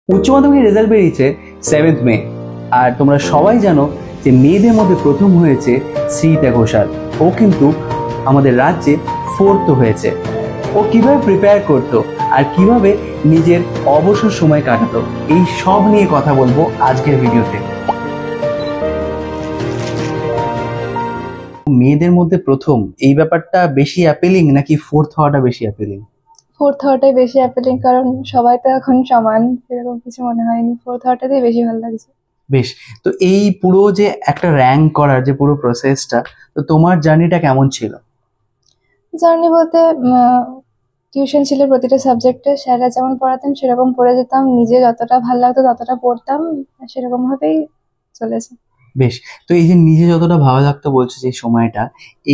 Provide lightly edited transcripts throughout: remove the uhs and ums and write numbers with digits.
উচ্চ মাধ্যমিকের রেজাল্ট বেরিয়েছে 7th মে। আর তোমরা সবাই জানো যে মেয়েদের মধ্যে প্রথম হয়েছে শ্রীতা ঘোষাল। ও কিন্তু আমাদের রাজ্যে 4th হয়েছে। ও কিভাবে প্রিপেয়ার করতো আর কিভাবে নিজের অবসর সময় কাটাতো, এই সব নিয়ে কথা বলবো আজকের ভিডিওতে। মেয়েদের মধ্যে প্রথম এই ব্যাপারটা বেশি অ্যাপিলিং নাকি 4th হওয়াটা বেশি অ্যাপিলিং? ফোর্থ হওয়াটাই বেশি অ্যাপিলিং, কারণ সবাই তো এখন সমান, সেরকম কিছু মনে হয়নি। ফোর্থ হওয়াটাতেই বেশি ভালো লাগছে। বেশ, তো এই পুরো যে একটা র্যাঙ্ক করার যে পুরো প্রসেসটা, তো তোমার জার্নিটা কেমন ছিল? জার্নি বলতে টিউশন ছিল প্রতিটা সাবজেক্টে, স্যাররা যেমন পড়াতেন সেরকম পড়ে যেতাম, নিজে যতটা ভালো লাগতো ততটা পড়তাম, সেরকম ভাবেই চলেছে। বেশ, তো এই যে নিজে যতটা ভালো লাগতো বলছো যে সময়টা,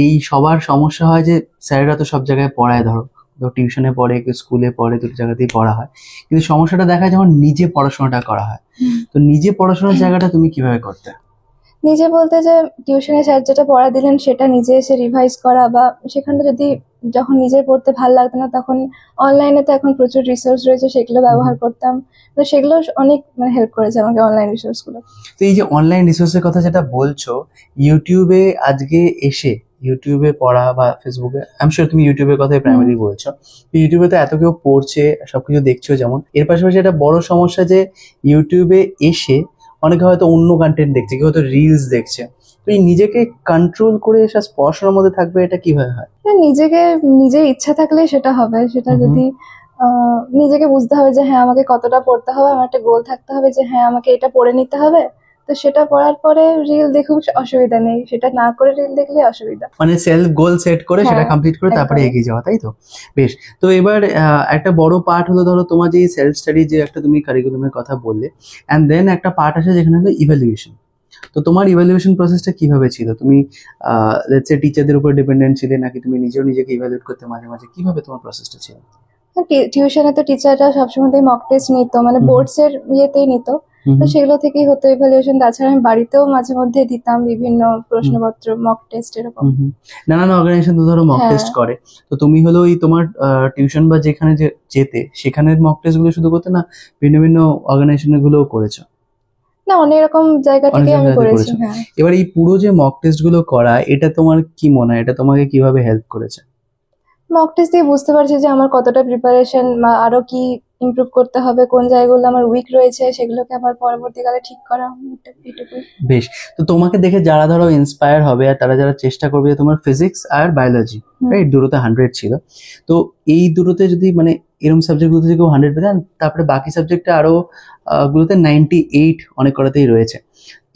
এই সবার সমস্যা হয় যে স্যারেরা তো সব জায়গায় পড়ায়, ধরো তো টিউশনে পড়ে, কেউ স্কুলে পড়ে, দুটো জায়গাতেই পড়া হয়, কিন্তু সমস্যাটা দেখা যায় যখন নিজে পড়াশোনাটা করা হয়। তো নিজে পড়াশোনার জায়গাটা তুমি কিভাবে করতে? নিজে বলতে যে টিউশনে স্যার যেটা পড়া দিলেন সেটা নিজে এসে রিভাইজ করা, বা সেখানটা যদি যখন নিজের পড়তে ভালো লাগতো না তখন অনলাইনে তো এখন প্রচুর রিসোর্স রয়েছে, সেগুলো ব্যবহার করতাম। তো সেগুলো অনেক হেল্প করেছে আমাকে, অনলাইন রিসোর্সগুলো। তো এই যে অনলাইন রিসোর্সের কথা যেটা বলছো, ইউটিউবে আজকে এসে ইউটিউবে পড়া বা ফেসবুকে, আমি শিওর তুমি ইউটিউবের কথাই প্রাইমারি বলছো। তো ইউটিউবে তো এত কেউ পড়ছে, সবকিছু দেখছো, যেমন এর পাশাপাশি একটা বড় সমস্যা যে ইউটিউবে এসে অনেকে হয়তো অন্য কন্টেন্ট দেখছে, কেউ হয়তো রিলস দেখছে। তো এই নিজেকে কন্ট্রোল করে এসে পড়াশোনার মধ্যে থাকবে, এটা কিভাবে হয়? হ্যাঁ, নিজের ইচ্ছা থাকলে সেটা হবে। সেটা যদি নিজেকে বুঝতে হবে যে হ্যাঁ আমাকে কতটা পড়তে হবে, আমার একটা গোল থাকতে হবে যে হ্যাঁ আমাকে এটা পড়ে নিতে হবে। তো সেটা পড়ার পরে রিল দেখুক, অসুবিধা নেই। সেটা না করে রিল দেখলে অসুবিধা। মানে সেলফ গোল সেট করে সেটা হ্যাঁ, কমপ্লিট করে তারপরে একদমই। এগিয়ে যাওয়া, তাই তো? বেশ, তো এবার একটা বড় পার্ট হলো, ধরো তোমার যে সেলফ স্টাডি যে একটা তুমি কারিকুলামের কথা বললে, অ্যান্ড দেন একটা পার্ট আসে যেখানে হলো ইভ্যালুয়েশন। তো তোমার ইভ্যালুয়েশন প্রসেসটা কিভাবে ছিল? তুমি লেটস সে টিচারদের উপর ডিপেন্ডেন্ট ছিলে, নাকি তুমি নিজেও নিজেকে ইভ্যালুয়েট করতে মাঝে মাঝে, কিভাবে তোমার প্রসেসটা ছিল? টিউশনে তো টিচাররা সবসময় মক টেস্ট নিত, মানে হুম বোর্ডস এর ইয়েতেই নিত। হুম তো হুম সেগুলো থেকেই হতো ইভ্যালুয়েশন। তাছাড়া আমি বাড়িতেও মাঝে মধ্যে দিতাম বিভিন্ন হুম প্রশ্নপত্র, মক টেস্ট এরকম। হুম হুম। নানান অর্গানাইজেশন তো ধরো মক হ্যাঁ। টেস্ট করে। তো তুমি হলো ওই তোমার টিউশন বা যেখানে যেতে সেখানের মক টেস্ট গুলো শুধু করতে, না ভিন্ন ভিন্ন অর্গানাইজেশন গুলোও করেছো? না, অনেক রকম জায়গা অনেক থেকে আমি জায়গাতে করেছি, করেছো। হ্যাঁ। এবার এই পুরো যে মক টেস্ট গুলো করা, এটা তোমার কি মনে হয়, এটা তোমাকে কিভাবে হেল্প করেছে? মক টেস্ট দিয়ে বুঝতে পারছি যে আমার কতটা প্রিপারেশন, বা আরো কি ইমপ্রুভ করতে হবে, কোন জায়গাগুলো আমার উইক রয়েছে সেগুলোকে আবার পরবর্তীকালে ঠিক করা, এটুকুই। বেশ, তো তোমাকে দেখে যারা ধরো ইন্সপায়ার হবে আর তারা যারা চেষ্টা করবে, যে তোমার ফিজিক্স আর বায়োলজি রাইট দুটোতে 100 ছিল, তো এই দুটোতে যদি মানে এরকম সাবজেক্ট গুলোতে যদি কেউ 100 পেতেন, তারপরে বাকি সাবজেক্টে আরো গুলোতে 98 অনেক কটাতেই রয়েছে,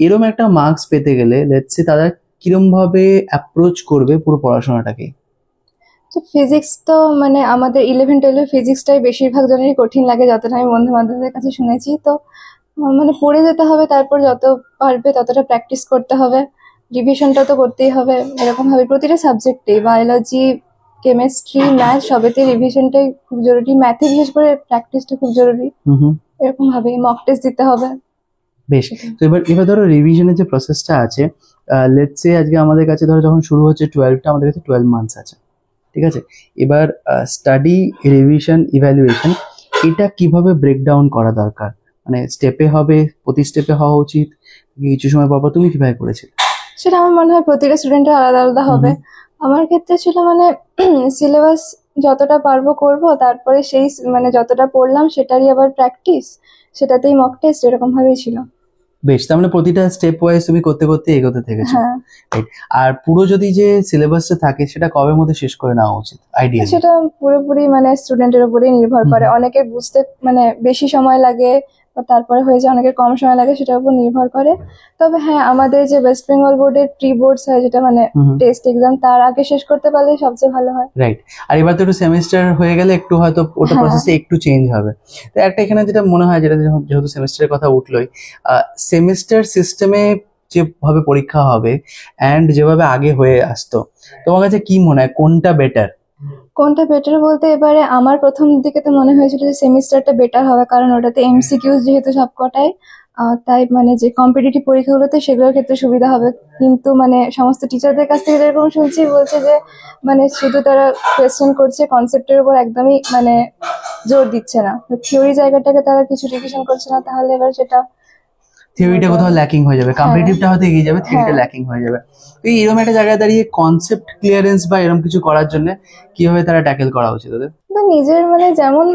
এরকম একটা মার্কস পেতে গেলে লেটস সে তারা কিরম ভাবে অ্যাপ্রোচ করবে পুরো পড়াশোনাটাকে? তো ফিজিক্স তো মানে আমাদের 11-12 ফিজিক্সটাই বেশিরভাগ জনেরই কঠিন লাগে, যতটা আমি বন্ধু বান্ধবদের কাছে শুনেছি। তো মানে পড়ে যেতে হবে, তারপর যত পারবে ততটা প্র্যাকটিস করতে হবে, রিভিশনটা তো করতেই হবে। এরকম ভাবে প্রতিটা সাবজেক্টেই, বায়োলজি, কেমিস্ট্রি, ম্যাথ, সবেতে রিভিশনটাই খুব জরুরি। ম্যাথে বিশেষ করে প্র্যাকটিসটা খুব জরুরি। হুম হুম। এরকম ভাবে মক টেস্ট দিতে হবে। বেশ, তো এবার এবার ধরো রিভিশনের যে প্রসেসটা আছে, লেটস সে আজকে আমাদের কাছে ধরো যখন শুরু হচ্ছে 12টা, আমাদের কাছে 12 মান্থস আছে, ঠিক আছে? এবার স্টাডি, রিভিশন, ইভ্যালুয়েশন, এটা কিভাবে ব্রেকডাউন করা দরকার? মানে স্টেপে হবে, প্রতি স্টেপে হওয়া উচিত, কিছু সময় পর পর তুমি কিভাবে করেছিলে? সেটা আমার মনে হয় প্রতিটা স্টুডেন্টের আলাদা আলাদা হবে। আমার ক্ষেত্রে ছিল মানে সিলেবাস যতটা পারবো করব, তারপরে সেই মানে যতটা পড়লাম সেটারই আবার প্র্যাকটিস, সেটাতেই মক টেস্ট, এরকম ভাবেই ছিল। বেশ, তার মানে প্রতিটা স্টেপ ওয়াইজ তুমি করতে করতে এগোতে থেকেছো, হ্যাঁ, রাইট? আর পুরো যদি যে সিলেবাসটা থাকে সেটা কবের মধ্যে শেষ করে নেওয়া উচিত আইডিয়ালি? সেটা পুরোপুরি মানে স্টুডেন্টের উপরেই নির্ভর করে। অনেকের বুঝতে মানে বেশি সময় লাগে, বা তারপরে হয়ে যায় অনেকের কম সময় লাগে, সেটার উপর নির্ভর করে। তবে হ্যাঁ, আমাদের যে ওয়েস্ট বেঙ্গল বোর্ডের প্রি বোর্ডস হয়, যেটা মানে টেস্ট এক্সাম, তার আগে শেষ করতে পারলে সবচেয়ে ভালো হয়। রাইট। আর এবার তো একটু সেমিস্টার হয়ে গেলে একটু হয়তো ওটা হ্যাঁ, প্রসেসটা একটু চেঞ্জ হবে। তো একটা এখানে যেটা মনে হয়, যেটা যেহেতু সেমিস্টারের কথা উঠলোই, সেমিস্টার সিস্টেমে যেভাবে পরীক্ষা হবে অ্যান্ড যেভাবে আগে হয়ে আসতো, তোমার কাছে কি মনে হয় কোনটা বেটার? কোনটা বেটার বলতে এবারে আমার প্রথম দিকে তো মনে হয়েছিল যে সেমিস্টারটা বেটার হবে, কারণ ওটাতে এমসিকিউ যেহেতু সবকটাই, তাই মানে যে কম্পিটিটিভ পরীক্ষাগুলোতে সেগুলোর ক্ষেত্রে সুবিধা হবে। কিন্তু মানে সমস্ত টিচারদের কাছ থেকে যেরকম শুনছি, বলছে যে মানে শুধু তারা কোয়েশ্চেন করছে, কনসেপ্টের উপর একদমই মানে জোর দিচ্ছে না, থিওরি জায়গাটাকে তারা কিছু রিভিশন করছে না, তাহলে এবার সেটা থিওরিটা কোথাও ল্যাকিং হয়ে যাবে, হ্যাঁ। কম্পিটিটিভটা হয়তো এগিয়ে যাবে, থিওরিটা হ্যাঁ। ল্যাকিং হয়ে যাবে। তো এরকম একটা জায়গায় দাঁড়িয়ে কনসেপ্ট ক্লিয়ারেন্স বা এরকম কিছু করার জন্য কিভাবে তারা ট্যাকেল করা উচিত ওদের? বা নিজের মানে যেমন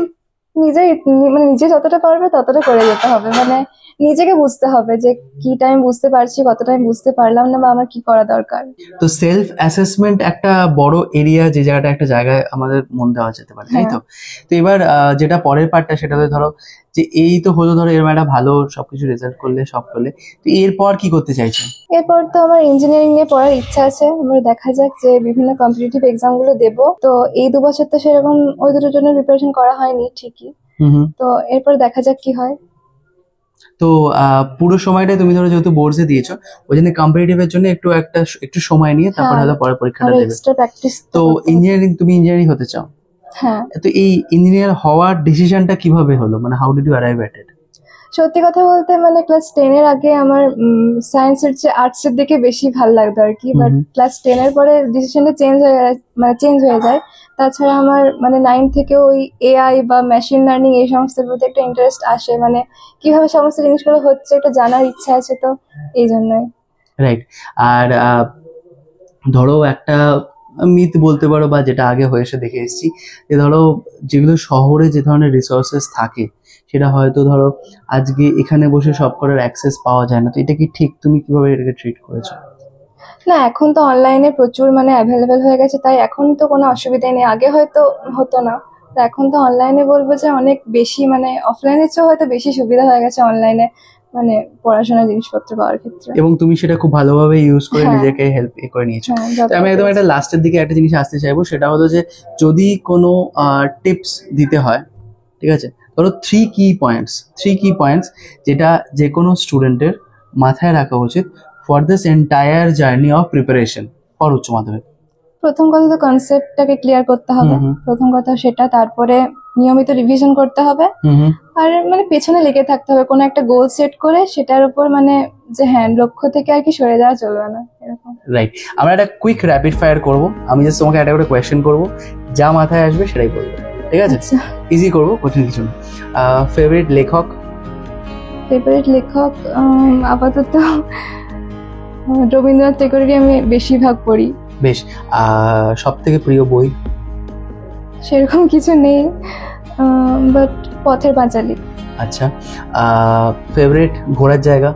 নিজের মানে নিজে যতটা পারবে ততটা করে যেতে হবে, মানে নিজেকে বুঝতে হবে যে কি টাইম বুঝতে পারছি, কত টাইম বুঝতে পারলাম না, বা আমার কি করা দরকার। তো সেলফ অ্যাসেসমেন্ট একটা বড় এরিয়া, যে জায়গাটা একটা জায়গায় আমাদের মন দেওয়া যেতে পারে, তাই তো? তো এবার যেটা পরের পার্টটা, সেটাতে ধরো যে এই তো হলো, ধরো এরকম একটা ভালো সবকিছু রেজাল্ট করলে, সব করলে, তো এরপর কি করতে চাইছো? এরপর তো আমার ইঞ্জিনিয়ারিং নিয়ে পড়ার ইচ্ছা আছে, এবার দেখা যাক যে বিভিন্ন কম্পিটিটিভ এক্সাম গুলো দেবো। তো এই 2 বছর তো সেরকম ওই দুটোর জন্য প্রিপারেশন করা হয়নি ঠিকই, হুম। তো এরপর দেখা যাক কি হয়। তো পুরো সময়টাই তুমি ধরো যেহেতু বোর্ডসে দিয়েছো, ওই জন্য কম্পিটিটিভের জন্য একটু সময় নিয়ে তারপর হ্যাঁ, হয়তো পরের পরীক্ষাটা আরো দেবে। Extra practice. তো তুমি ইঞ্জিনিয়ারিং হতে চাও? হ্যাঁ। তো এই ইঞ্জিনিয়ার হওয়ার ডিসিশনটা কিভাবে হলো, মানে হাউ ডিড ইউ অ্যারাইভ এট ইট? সত্যি কথা বলতে মানে ক্লাস 10-এর আগে আমার সায়েন্সের চেয়ে আর্টসের দিকে বেশি ভালো লাগতো আর কি, বাট ক্লাস 10-এর পরে ডিসিশনটা চেঞ্জ হয়ে যায়। তাছাড়া আমার মানে 9 থেকে ওই এআই বা মেশিন লার্নিং এই সমস্তের প্রতি একটা ইন্টারেস্ট আসে, মানে কিভাবে সমস্ত জিনিসগুলো হচ্ছে একটা জানার ইচ্ছা আছে, তো এই জন্যই। রাইট। আর ধরো একটা মিথ বলতে পারো, বা যেটা আগে হয়ে এসে দেখে এসেছি, যে ধরো যেগুলো শহরে যে ধরনের রিসোর্সেস থাকে, সেটা হয়তো ধরো আজকে এখানে বসে সব করার অ্যাক্সেস পাওয়া যায় না। তো এটা কি ঠিক? তুমি কিভাবে এটাকে ট্রিট করেছো? না, এখন তো অনলাইনে প্রচুর মানে অ্যাভেলেবেল হয়ে গেছে, তাই এখন তো কোনো অসুবিধাই নেই। আগে হয়তো হতো না, তো এখন তো অনলাইনে বলবো যে অনেক বেশি, মানে অফলাইনের চেয়েও হয়তো বেশি সুবিধা হয়ে গেছে অনলাইনে, মানে পড়াশোনার জিনিসপত্র পাওয়ার ক্ষেত্রে। এবং তুমি সেটা খুব ভালোভাবে ইউজ করে হ্যাঁ। নিজেকে হেল্প করে নিয়েছো। হ্যাঁ, তো আমি একদম একটা লাস্টের দিকে একটা জিনিস আসতে চাইবো, সেটা হলো যে যদি কোনো টিপস দিতে হয়, ঠিক আছে, ধরো থ্রি কি পয়েন্টস যেটা যে কোনো স্টুডেন্টের মাথায় রাখা উচিত for this entire journey of preparation for উচ্চ মাধ্যমিক। প্রথম কথা তো কনসেপ্টটাকে ক্লিয়ার করতে হবে, প্রথম কথা সেটা। তারপরে নিয়মিত রিভিশন করতে হবে, আর মানে পেছনে লেগে থাকতে হবে, কোনো একটা গোল সেট করে সেটার উপর, মানে যে হ্যাঁ লক্ষ্য থেকে আর কি সরে যাওয়া চলবে না, এরকম। রাইট। আমরা একটা কুইক র্যাপিড ফায়ার করবো, আমি জাস্ট তোমাকে একটা করে কোয়েশ্চেন করবো, যা মাথায় আসবে সেটাই বলবো, ঠিক আছে? আচ্ছা। ইজি করবো, কঠিন কিছু না। ফেভারিট লেখক? ফেভারিট লেখক আপাতত রবীন্দ্রনাথ ঠাকুরেরই আমি বেশিরভাগ পড়ি। বেশ। সব থেকে প্রিয় বই? সেরকম কিছু নেই, বাট পথের পাঁচালী। আচ্ছা। ফেভারিট ঘোরার জায়গা?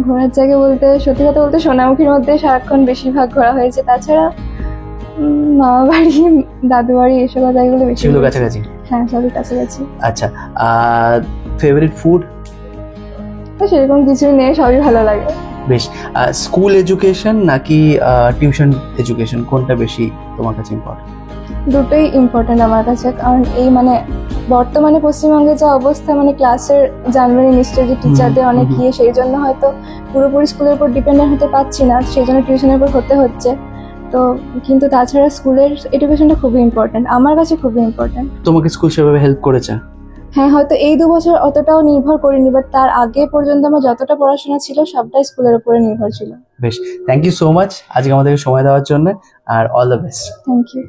ঘোরার জায়গা বলতে সত্যি কথা বলতে সোনামুখীর মধ্যে সারাক্ষণ বেশিরভাগ ঘোরা হয়েছে। তাছাড়া মামা বাড়ি, দাদু বাড়ি, এসব জায়গাগুলো বেশি। সেগুলো কাছাকাছি? হ্যাঁ, সবই কাছাকাছি। আচ্ছা। Favourite food? সেরকম কিছুই নেই, সবই ভালো লাগে। বেশ। স্কুল এডুকেশন নাকি টিউশন এডুকেশন, কোনটা বেশি তোমার কাছে ইম্পর্টেন্ট? দুটোই ইম্পর্টেন্ট আমার কাছে, কারণ এই মানে বর্তমানে পশ্চিমবঙ্গে যা অবস্থা, মানে ক্লাসের জানবেন নিশ্চয়ই যে টিচারদের অনেক সেই জন্য হয়তো পুরোপুরি স্কুলের উপর ডিপেন্ডেন্ট হতে পারছি না, সেই জন্য টিউশনের উপর হতে হচ্ছে। তো কিন্তু তাছাড়া স্কুলের এডুকেশনটা খুবই ইম্পর্টেন্ট, আমার কাছে খুবই ইম্পর্টেন্ট। তোমাকে স্কুল সেভাবে হেল্প করেছে? হ্যাঁ, হয়তো এই 2 বছর অতটাও নির্ভর করিনি, বাট তার আগে পর্যন্ত আমার যতটা পড়াশোনা ছিল সবটাই স্কুলের উপরে নির্ভর ছিল। বেশ, থ্যাংক ইউ সো মাচ আজকে আমাদেরকে সময় দেওয়ার জন্য, আর all the best. Thank you.